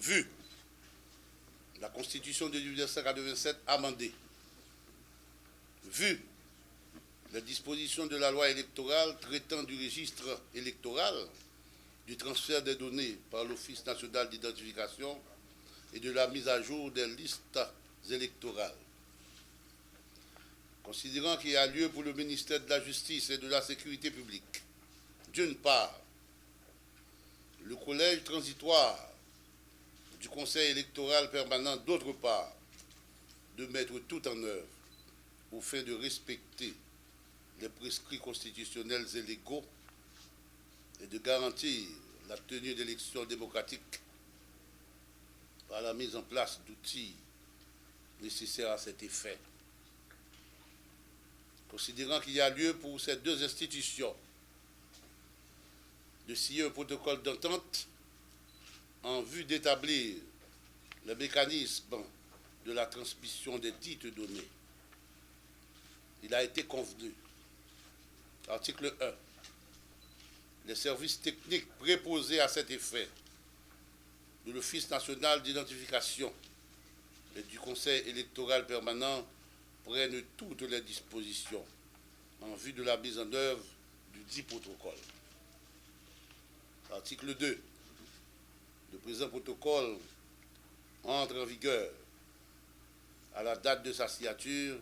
vu la Constitution de 1987 amendée, vu les dispositions de la loi électorale traitant du registre électoral, du transfert des données par l'Office national d'identification et de la mise à jour des listes électorales. Considérant qu'il y a lieu pour le ministère de la Justice et de la Sécurité publique, d'une part, le collège transitoire du Conseil électoral permanent, d'autre part, de mettre tout en œuvre au fin de respecter les prescrits constitutionnels et légaux et de garantir la tenue d'élections démocratiques par la mise en place d'outils nécessaires à cet effet. Considérant qu'il y a lieu pour ces deux institutions de signer un protocole d'entente en vue d'établir le mécanisme de la transmission des dites données, il a été convenu, article 1, les services techniques préposés à cet effet de l'Office national d'identification et du Conseil électoral permanent prennent toutes les dispositions en vue de la mise en œuvre du dit protocole. Article 2. Le présent protocole entre en vigueur à la date de sa signature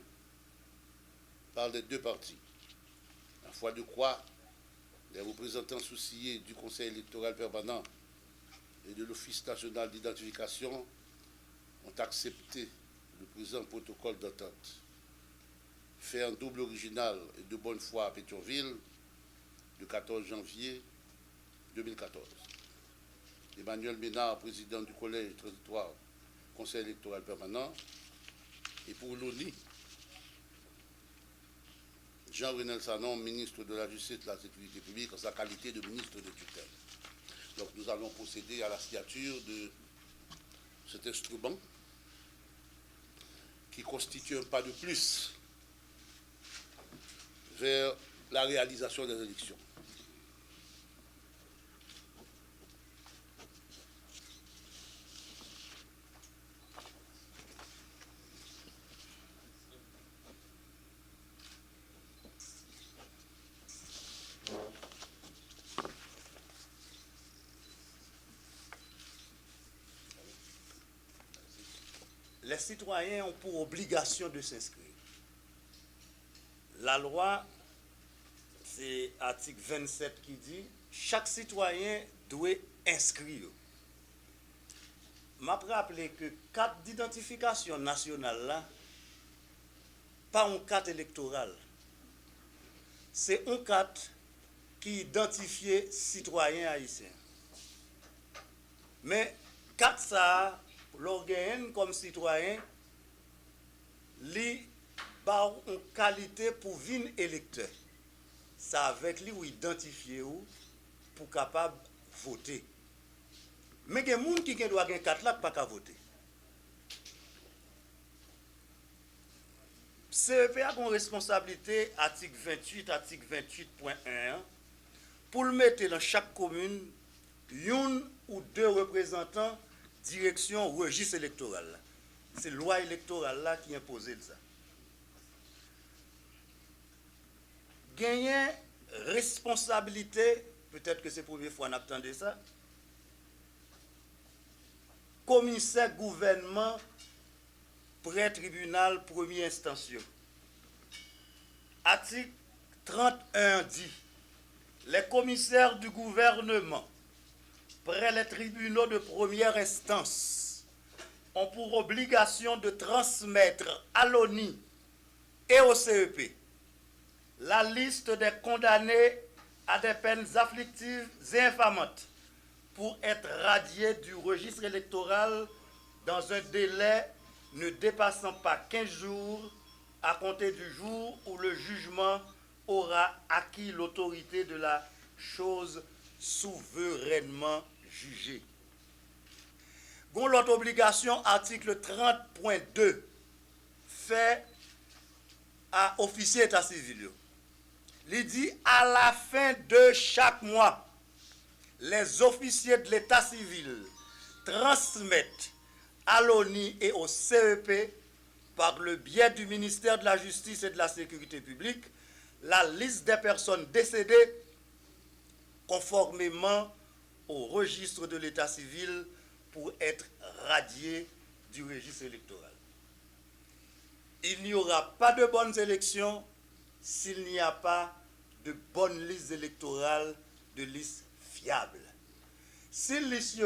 par les deux parties. À foi de quoi, les représentants souciés du Conseil électoral permanent et de l'Office national d'identification ont accepté le présent protocole d'entente, fait en double original et de bonne foi à Pétionville, le 14 janvier 2014. Emmanuel Ménard, président du collège transitoire Conseil électoral permanent, et pour l'ONI, Jean-Renel Sanon, ministre de la Justice et de la Sécurité publique, en sa qualité de ministre de tutelle. Donc nous allons procéder à la signature de cet instrument qui constitue un pas de plus vers la réalisation des élections. Les citoyens ont pour obligation de s'inscrire. La loi, c'est l'article 27 qui dit chaque citoyen doit inscrire. Je rappelle que carte d'identification nationale là, pas une carte électorale. C'est une carte qui identifie citoyen haïtien. Mais carte ça, l'organe comme citoyen, li par une qualité pour venir électeur. Ça avec lui ou identifier ou pour capable voter. Mais il y a des gens qui doivent avoir 4 là pas qu'à voter. CEP a une responsabilité, article 28, article 28.1, pour le mettre dans chaque commune, une ou deux représentants direction registre électoral. C'est la loi électorale là qui impose ça. Gagner responsabilité, peut-être que c'est la première fois qu'on attendait ça, commissaire gouvernement pré-tribunal première instance. Article 31 dit, les commissaires du gouvernement près les tribunaux de première instance ont pour obligation de transmettre à l'ONI et au CEP la liste des condamnés à des peines afflictives et infamantes pour être radiés du registre électoral dans un délai ne dépassant pas 15 jours à compter du jour où le jugement aura acquis l'autorité de la chose souverainement jugée. Gon l'autre obligation, article 30.2, fait à officier état civil. Il dit à la fin de chaque mois, les officiers de l'état civil transmettre à l'ONI et au CEP, par le biais du ministère de la Justice et de la Sécurité publique, la liste des personnes décédées conformément au registre de l'état civil pour être radiées du registre électoral. Il n'y aura pas de bonnes élections s'il n'y a pas de bonnes listes électorales, de listes fiables. Si liste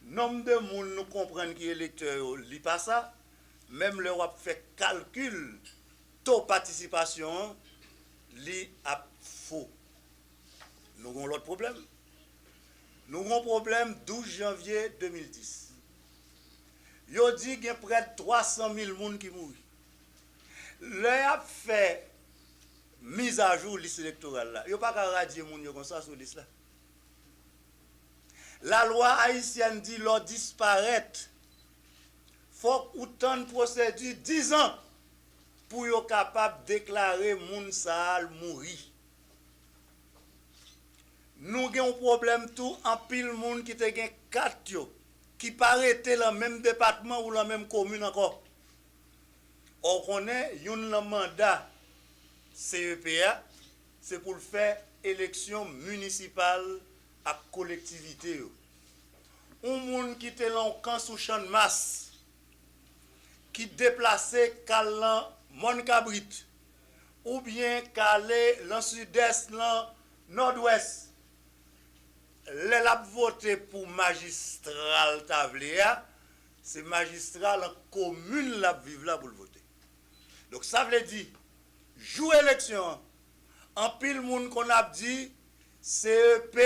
nombre de monde nous comprennent qui est électeur, lit pas ça, même l'Europe fait calcul taux participation, li a faux. Nous avons l'autre problème. Nous avons un problème 12 janvier 2010. Yo dit qu'il y a près de 300 000 personnes qui mourent. Leur a fait mise à jour liste électorale là. Yo pas qu'à radier moun yo comme ça sur liste là. La loi haïtienne dit l'on disparaître. Faut autant de procédure 10 ans pour être capable de déclarer moun sa mourir. Nous avons un problème tout en pile monde qui te gen 4 yo qui paraît dans le même département ou la même commune encore. On connaît yon le mandat CEPA, c'est pour faire élection municipale à collectivité. Un monde qui te lan camp sous champ de masse qui déplacé calan Moncabrit ou bien calé dans sud-est, dans nord-ouest. Les l'a voté pour magistral Tavléa, c'est magistral en commune la vivre là pour le voter. Donc ça veut dire, jouer élection, en pile monde qu'on a dit, CEP,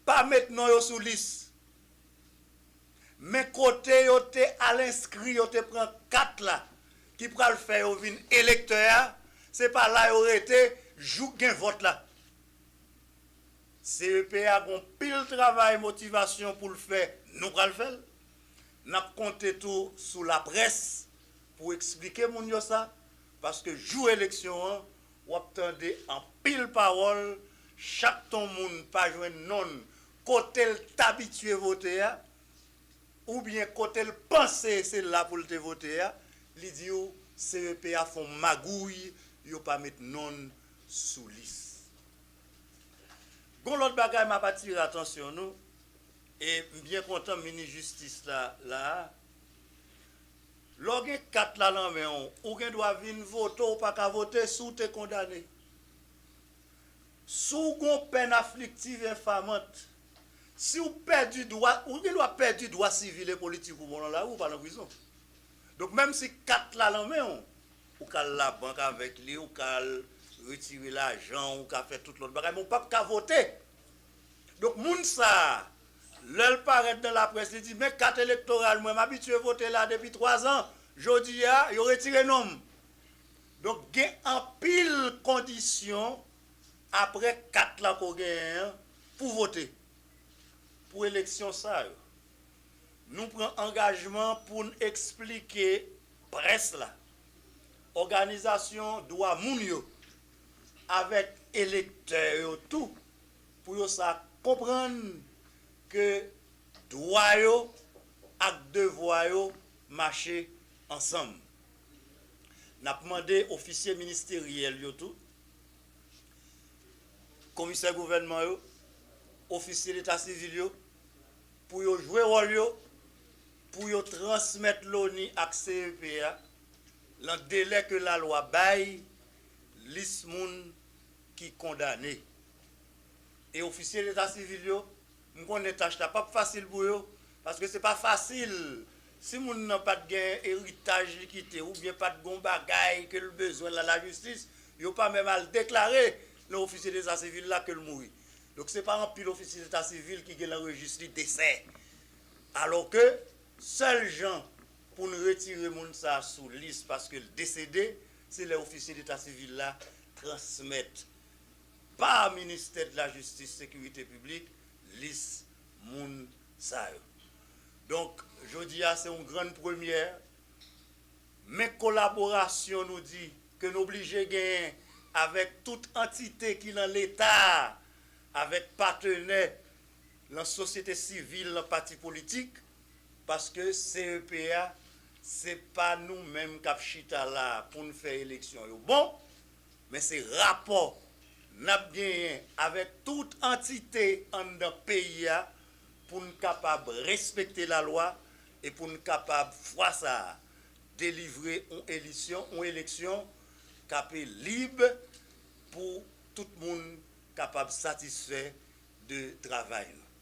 pas maintenant yo sous liste. Mais côté yo te à l'inscrit, yo te prend 4 là, qui pral faire yo vin électeur, c'est pas là yo été, jou gen vote là. CEP a un pile travail, motivation pour le faire, nous allons le faire. Nous avons compté tout sous la presse pour expliquer mon yo ça, parce que jour élection, vous attendez en pile parole, chaque ton monde pas jouer non, côté t'habitué voter, ou bien côté le penser c'est là pour te voter, il dit CEP a font magouille, yo pas mettre non sous liste. Bon, l'autre bagaille m'a pas tiré attention nous et bien content ministre justice là lorsque 4 là là mais ou gen doit venir voter ou pas qu'à voter sous te condamné sous gon peine afflictive infamante si ou perdu droit ou gen doit perdu droit civil et politique ou bon là ou pas en prison. Donc même si 4 là là mais ou ka la banque avec lui ou ka retirer l'argent ou qu'a fait tout l'autre bagage, mon pas qu'à voter. Donc moun ça, l'elle paraît dans la presse, il dit mais carte électorale moi m'habitué à voter là depuis 3 ans, jodi a, yo retiré nom. Donc gen en pile condition après 4 là qu'on gagne pour voter. Pour élection ça. Nous prenons engagement pour nous expliquer presse là. Organisation doit moun yo avec électeurs tout pour ça comprendre que droit yo ak devoir yo marcher ensemble. N'a demandé officier ministériel yo tout, commissaire gouvernement yo, officier d'état civil yo pour yo jouer rôle yo pour yo transmettre l'ONI ak CEPA le délai que la loi baille liste moun qui condamné. Et officier d'état civil yo, nous connaît tâche pas facile pour eux parce que c'est pas facile. Si moun n'a pas de gain héritage liquidé ou bien pas de gon bagaille que le besoin de la justice, yo pas même à le déclarer l'officier d'état civil là que le mourir. Donc c'est pas un pile officier d'état civil qui gagne l'enregistré décès. Alors que seuls gens pour nous retirer moun ça sous liste parce que le décédé, c'est les officiers d'état civil là transmettent par ministère de la Justice Sécurité publique liste moun sa yo. Donc je dis c'est une grande première. Mes collaborations nous dit que nous obligés gagner avec toute entité qui dans l'état avec partenaires la société civile, le parti politique, parce que CEPA, ce n'est pas nous-mêmes qui chita là pour nous faire élection. Bon, mais c'est rapport n'a bien avec toute entité en dans pays pour nous capable de respecter la loi et pour nous capable fois ça délivrer une élection qui libre pour tout le monde capable de satisfaire de travail.